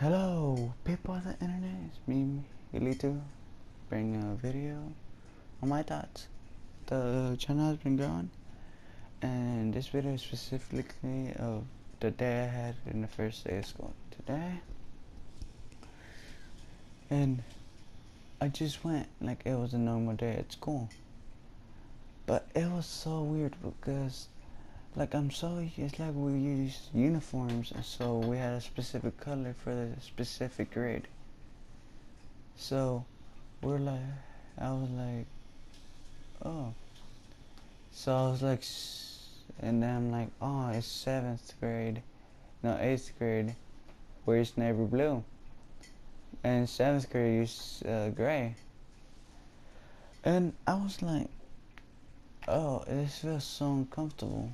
Hello, people of the internet. It's me, Elito, bringing a video on my thoughts. The channel has been growing, and this video is specifically of the day I had in the first day of school today. And I just went like it was a normal day at school. But it was so weird because it's like we use uniforms, and so we had a specific color for the specific grade. So I was like, oh. So I was like, and then I'm like, oh, it's 7th grade, no, 8th grade, where's navy blue? And 7th grade use gray. And I was like, oh, this feels so uncomfortable.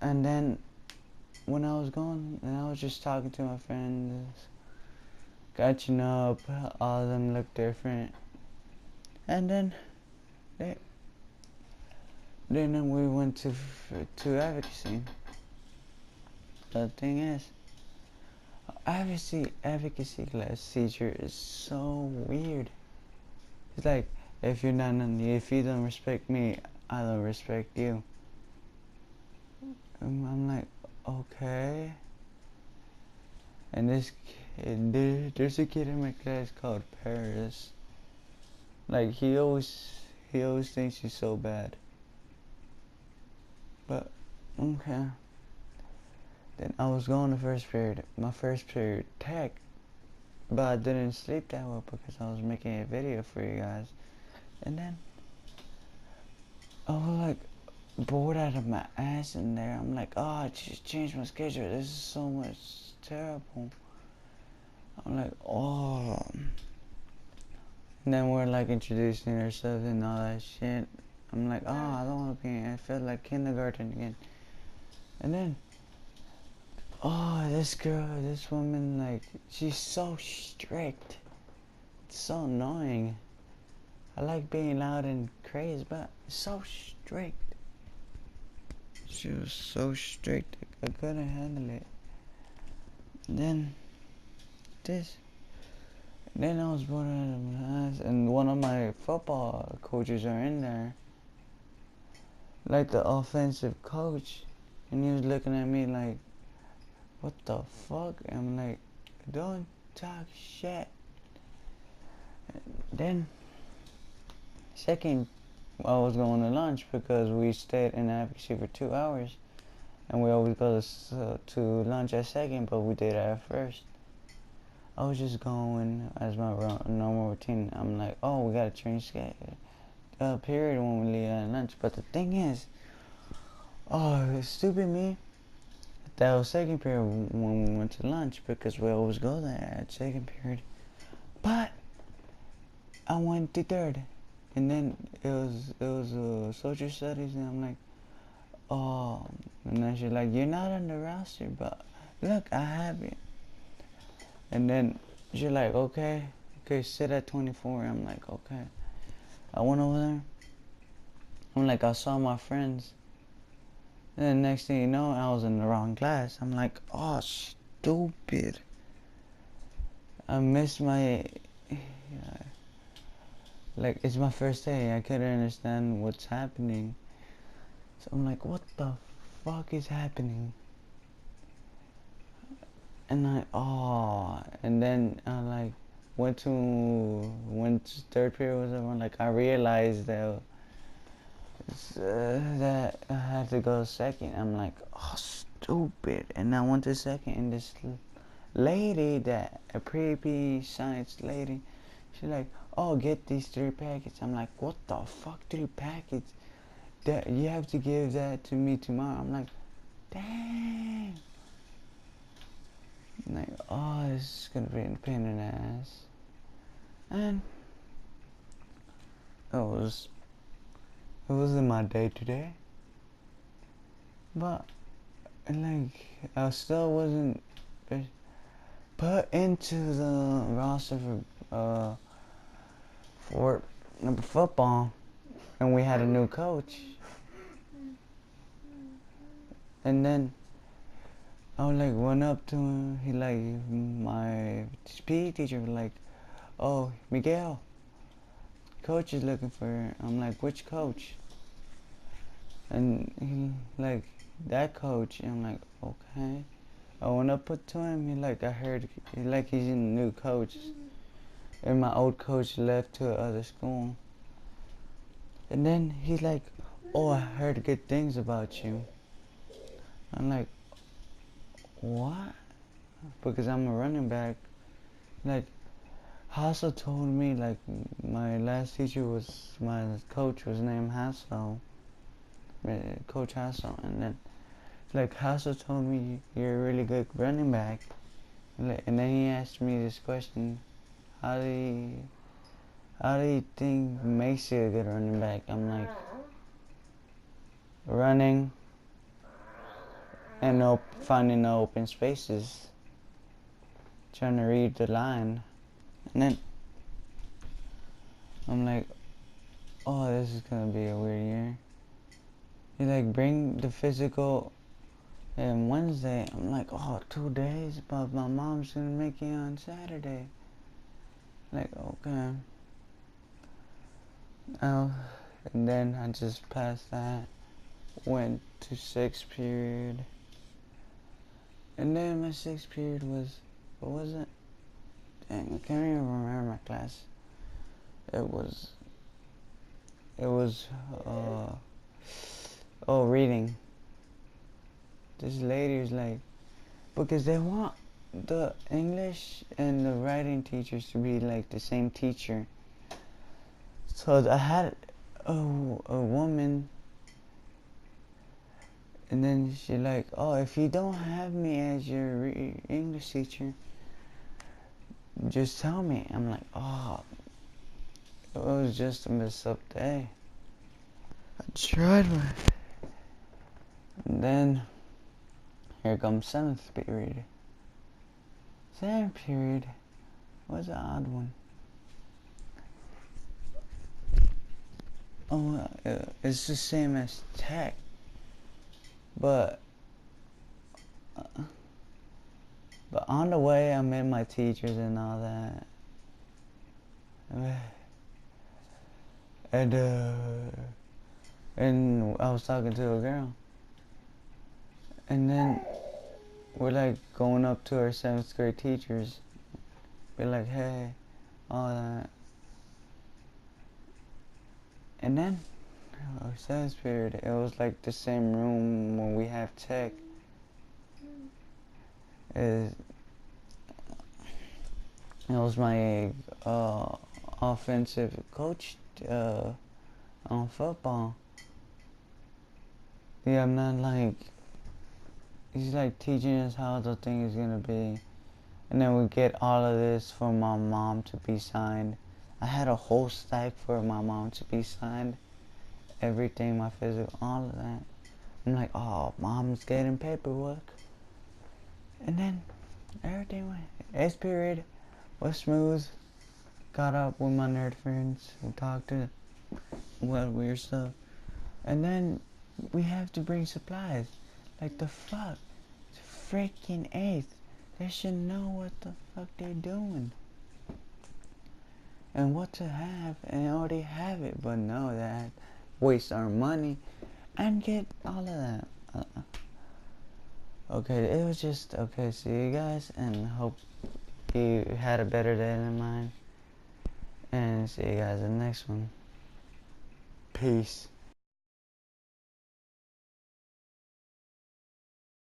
And then when I was going, and I was just talking to my friends, catching up, all of them look different. And then we went to advocacy. The thing is, advocacy class teacher is so weird. It's like, if you don't respect me, I don't respect you. And I'm like, okay. And there's a kid in my class called Paris. Like, he always thinks he's so bad. But okay. Then I was going to my first period tech, but I didn't sleep that well because I was making a video for you guys. And then I was like bored out of my ass in there. I'm like, oh, I just changed my schedule. This is so much terrible. I'm like, oh. And then we're like introducing ourselves and all that shit. I'm like, oh, I don't want to be. I felt like kindergarten again. And then, oh, this woman, like, she's so strict. It's so annoying. I like being loud and crazy, but so strict. She was so strict, I couldn't handle it. And then I was bored out of my ass, and one of my football coaches are in there, like the offensive coach, and he was looking at me like, what the fuck? And I'm like, don't talk shit. And then I was going to lunch because we stayed in advocacy for 2 hours, and we always go to lunch at second, but we did it at first. I was just going as my normal routine. I'm like, oh, we gotta change period when we leave at lunch. But the thing is, oh, stupid me. That was second period when we went to lunch because we always go there at second period. But I went to third, and then it was social studies, and I'm like, oh, and then she's like, you're not on the roster, but look, I have it. And then she's like, okay, sit at 24. I'm like, okay. I went over there. I'm like, I saw my friends. And then next thing you know, I was in the wrong class. I'm like, oh, stupid. I missed my, like, it's my first day. I couldn't understand what's happening. So I'm like, what the fuck is happening? And and then I like went to third period was over. Like, I realized that I had to go second. I'm like, oh, stupid. And I went to second, and this lady, a pre-P science lady, she's like, oh, get these 3 packets. I'm like, what the fuck, 3 packets? That you have to give that to me tomorrow. I'm like, dang. Like, oh, this is gonna be a pain in the ass. And it wasn't my day today. But like, I still wasn't put into the roster for football, and we had a new coach. And then I like went up to him. He like my PE teacher was like, "Oh, Miguel, coach is looking for her." I'm like, "Which coach?" And he like, "That coach." And I'm like, "Okay." I went up to him. He like, I heard he's in a new coach, and my old coach left to another school. And then he's like, "Oh, I heard good things about you." I'm like, "What?" Because I'm a running back. Like, Hassel told me, like, my last teacher was, my coach was named Hassel, Coach Hassel. And then, like, Hassel told me, "You're a really good running back." And then he asked me this question, how do you think makes you a good running back? I'm like, running and finding the open spaces, trying to read the line. And then I'm like, "Oh, this is gonna be a weird year." He like, "Bring the physical and Wednesday." I'm like, "Oh, 2 days, but my mom's gonna make it on Saturday." Like, okay. Oh, and then I just passed that, went to sixth period. And then my sixth period was, what was it? Dang, I can't even remember my class. It was, reading. This lady was like, because they want the English and the writing teachers to be like the same teacher. So I had a woman, and then she like, "Oh, if you don't have me as your English teacher, just tell me." I'm like, "Oh, it was just a messed up day." I tried my... And then here comes seventh period. Seventh period was an odd one. Oh, it's the same as tech, but on the way I met my teachers and all that, and I was talking to a girl, and then we're like going up to our 7th grade teachers, be like, "Hey," all that, and then our 7th period, it was like the same room when we have tech. It was my offensive coach on football. Yeah, I'm not like, he's like teaching us how the thing is gonna be. And then we get all of this for my mom to be signed. I had a whole stack for my mom to be signed. Everything, my physical, all of that. I'm like, "Oh, mom's getting paperwork." And then everything went. 8th period was smooth. Got up with my nerd friends. We talked to weird stuff. And then we have to bring supplies. Like, the fuck? It's freaking 8th. They should know what the fuck they're doing. And what to have, and already have it. But no, that waste our money and get all of that. Okay, it was just, okay, see you guys, and hope you had a better day than mine. And see you guys in the next one. Peace.